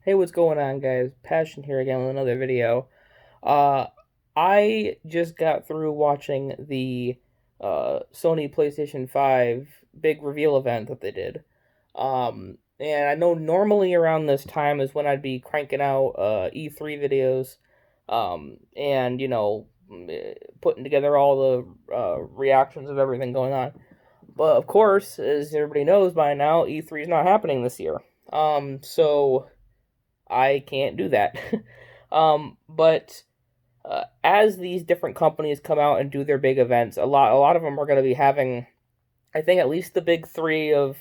Hey, what's going on, guys? Passion here again with another video. Uh, I just got through watching the Sony PlayStation 5 big reveal event that they did. And I know normally around this time is when I'd be cranking out E3 videos, and putting together all the reactions of everything going on. But of course, as everybody knows by now, E3 is not happening this year. So I can't do that. But as these different companies come out and do their big events, a lot of them are going to be having, I think, at least the big three uh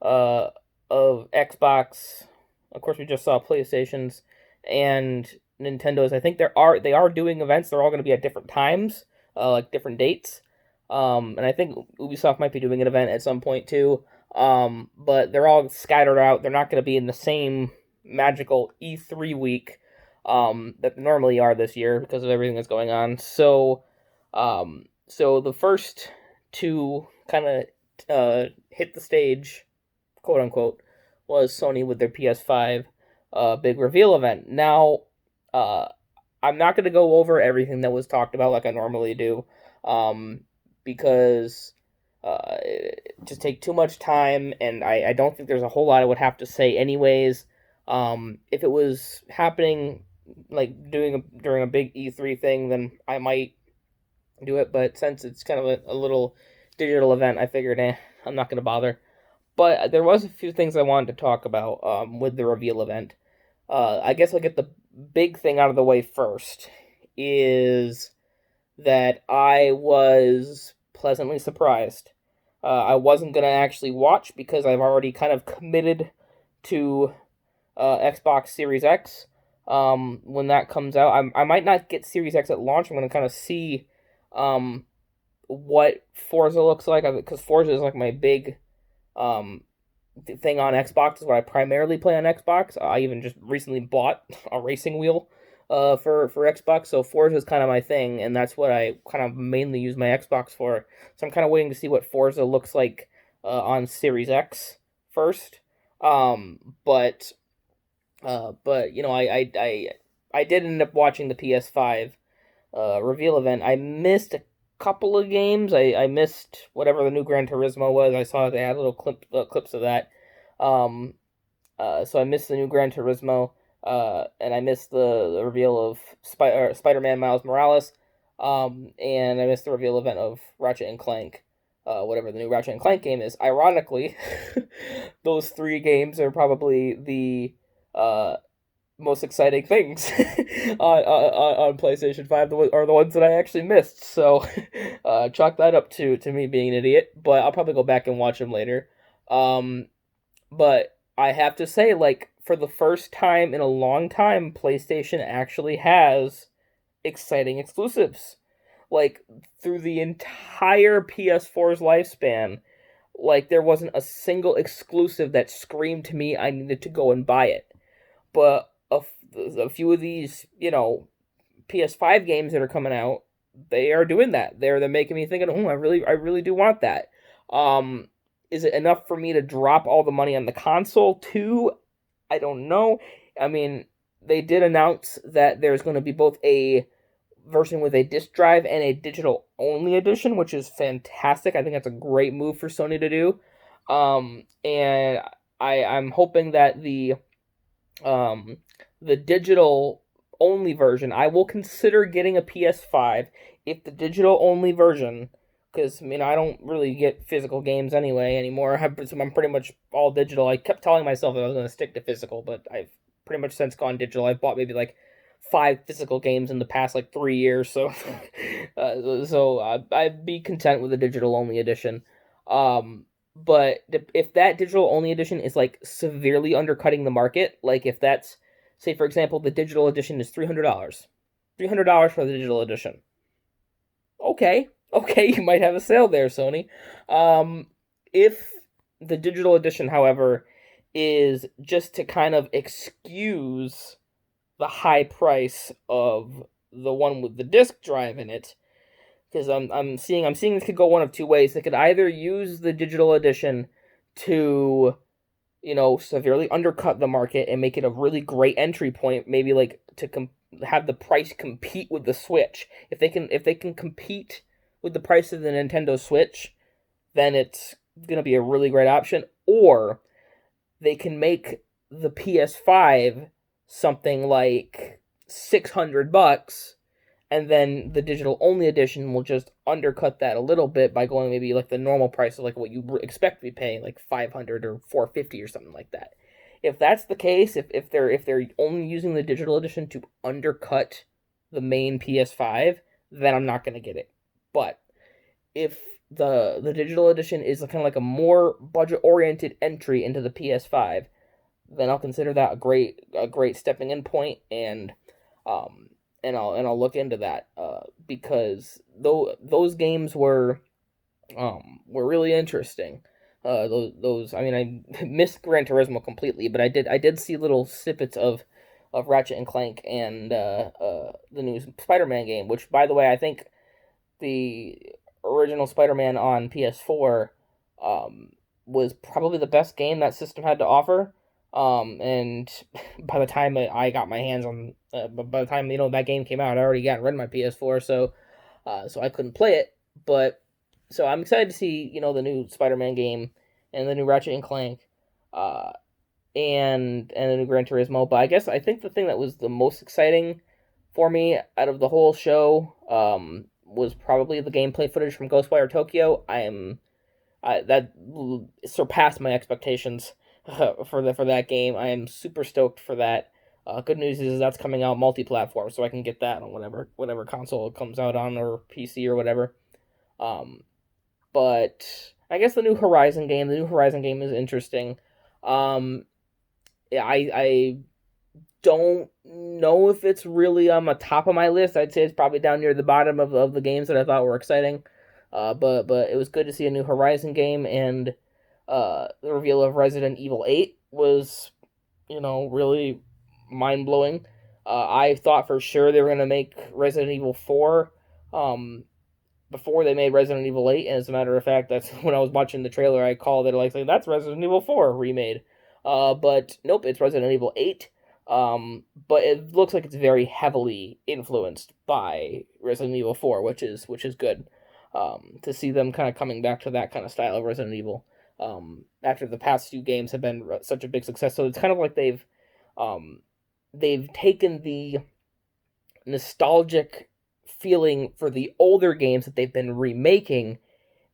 of Xbox. Of course, we just saw PlayStations and Nintendo's. I think they are doing events. They're all going to be at different times, like different dates. And I think Ubisoft might be doing an event at some point too. But they're all scattered out. They're not going to be in the same magical E3 week that they normally are this year because of everything that's going on. So the first to kind of hit the stage, quote unquote, was Sony with their PS5 big reveal event. Now, uh, I'm not going to go over everything that was talked about like I normally do, um, because it just take too much time, and I don't think there's a whole lot I would have to say anyways. If it was happening like during a big E3 thing, then I might do it. But since it's kind of a little digital event, I figured, I'm not going to bother. But there was a few things I wanted to talk about with the reveal event. I guess I'll get the big thing out of the way first. Is that I was pleasantly surprised. I wasn't gonna actually watch because I've already kind of committed to Xbox Series X. When that comes out, I might not get Series X at launch. I'm gonna kind of see um, what Forza looks like because Forza is like my big um, thing on Xbox. Is what I primarily play on Xbox. I even just recently bought a racing wheel for Xbox. So Forza is kind of my thing, and that's what I kind of mainly use my Xbox for. So I'm kind of waiting to see what Forza looks like on Series X first. But I did end up watching the PS5 reveal event. I missed a couple of games. I missed whatever the new Gran Turismo was. I saw they had little clips of that. Um, so I missed the new Gran Turismo, and I missed the reveal of Spider-Man Miles Morales, and I missed the reveal event of Ratchet and Clank, whatever the new Ratchet and Clank game is. Ironically, those three games are probably the most exciting things on PlayStation 5 are the ones that I actually missed. So chalk that up to me being an idiot, but I'll probably go back and watch them later. Um, but I have to say, like, for the first time in a long time, PlayStation actually has exciting exclusives. Like, through the entire PS4's lifespan, like, there wasn't a single exclusive that screamed to me I needed to go and buy it. But a few of these, PS5 games that are coming out, they are doing that. They're making me thinking, oh, I really do want that. Is it enough for me to drop all the money on the console too? I don't know. I mean, they did announce that there's going to be both a version with a disc drive and a digital only edition, which is fantastic. I think that's a great move for Sony to do. And I'm hoping that the digital only version, I will consider getting a PS5 if the digital only version, because I don't really get physical games anyway anymore. I'm pretty much all digital. I kept telling myself that I was going to stick to physical, but I've pretty much since gone digital. I've bought maybe like 5 physical games in the past like 3 years, so I'd be content with the digital only edition. But if that digital only edition is like severely undercutting the market, like if that's, say for example, the digital edition is $300, $300 for the digital edition. Okay, okay, you might have a sale there, Sony. If the digital edition, however, is just to kind of excuse the high price of the one with the disc drive in it, because I'm seeing this could go one of two ways. They could either use the digital edition to severely undercut the market and make it a really great entry point. Maybe like to have the price compete with the Switch. If they can compete with the price of the Nintendo Switch, then it's gonna be a really great option. Or they can make the PS5 something like $600, and then the digital only edition will just undercut that a little bit by going maybe like the normal price of like what you expect to be paying, like 500 or 450 or something like that. If that's the case, if they're only using the digital edition to undercut the main PS5, then I'm not gonna get it. But if the digital edition is kind of like a more budget oriented entry into the PS5, then I'll consider that a great stepping in point, um and I'll look into that, because though those games were really interesting. Those I mean, I missed Gran Turismo completely, but I did see little snippets of Ratchet and Clank and the new Spider-Man game, which, by the way, I think the original Spider-Man on PS4 um, was probably the best game that system had to offer. And by the time I got my hands on, by the time that game came out, I already got rid of my PS4, so I couldn't play it. But so I'm excited to see the new Spider-Man game and the new Ratchet and Clank, uh, and the new Gran Turismo. But I think the thing that was the most exciting for me out of the whole show was probably the gameplay footage from Ghostwire Tokyo. That surpassed my expectations for that game. I am super stoked for that. Good news is that's coming out multi-platform, so I can get that on whatever console it comes out on, or PC or whatever. Um, but I guess the new Horizon game is interesting. Um, yeah, I don't know if it's really on the top of my list. I'd say it's probably down near the bottom of the games that I thought were exciting. But it was good to see a new Horizon game, and the reveal of Resident Evil 8 was, really mind blowing. I thought for sure they were gonna make Resident Evil 4, um, before they made Resident Evil 8, and as a matter of fact, that's when I was watching the trailer, I called it, like, saying that's Resident Evil 4 remade. But nope, it's Resident Evil 8. But it looks like it's very heavily influenced by Resident Evil 4, which is good. To see them kind of coming back to that kind of style of Resident Evil. After the past few games have been such a big success, so it's kind of like they've taken the nostalgic feeling for the older games that they've been remaking,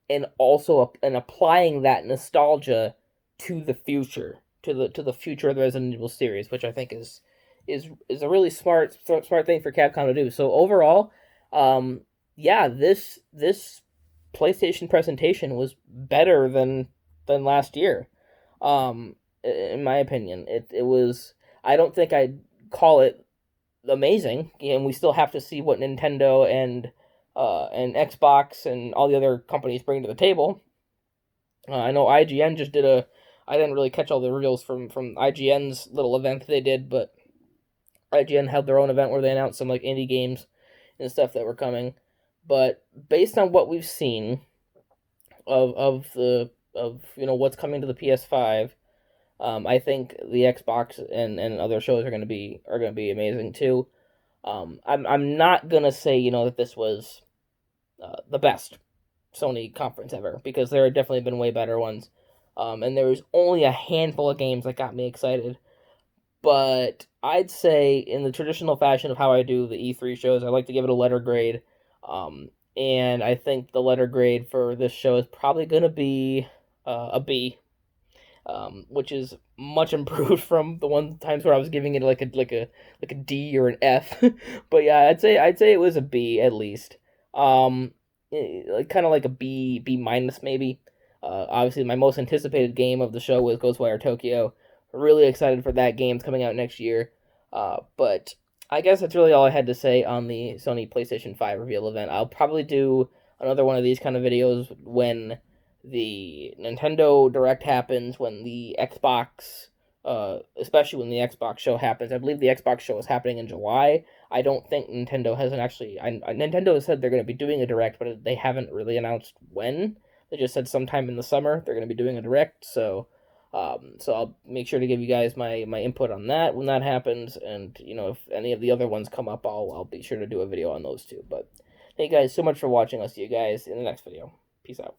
and also applying that nostalgia to the future, to the future of the Resident Evil series, which I think is a really smart thing for Capcom to do. So overall, yeah, this PlayStation presentation was better than last year. In my opinion, it was. I don't think I'd call it amazing, and we still have to see what Nintendo and Xbox and all the other companies bring to the table. I know IGN just did a. I didn't really catch all the reels from IGN's little event they did, but IGN held their own event where they announced some like indie games and stuff that were coming. But based on what we've seen of what's coming to the PS5, I think the Xbox and other shows are gonna be amazing too. I'm not gonna say that this was the best Sony conference ever, because there have definitely been way better ones. And there was only a handful of games that got me excited. But I'd say, in the traditional fashion of how I do the E3 shows, I like to give it a letter grade. And I think the letter grade for this show is probably going to be a B, which is much improved from the one times where I was giving it like a D or an F. But yeah, I'd say it was a B at least. Kind of like a B minus maybe. Obviously, my most anticipated game of the show was Ghostwire Tokyo. Really excited for that game. It's coming out next year. But I guess that's really all I had to say on the Sony PlayStation 5 reveal event. I'll probably do another one of these kind of videos when the Nintendo Direct happens, when the Xbox, especially when the Xbox show happens. I believe the Xbox show is happening in July. I don't think Nintendo hasn't actually. Nintendo has said they're going to be doing a Direct, but they haven't really announced when. They just said sometime in the summer they're going to be doing a Direct. So So I'll make sure to give you guys my input on that when that happens, and if any of the other ones come up, I'll be sure to do a video on those too. But thank you guys so much for watching. I'll see you guys in the next video. Peace out.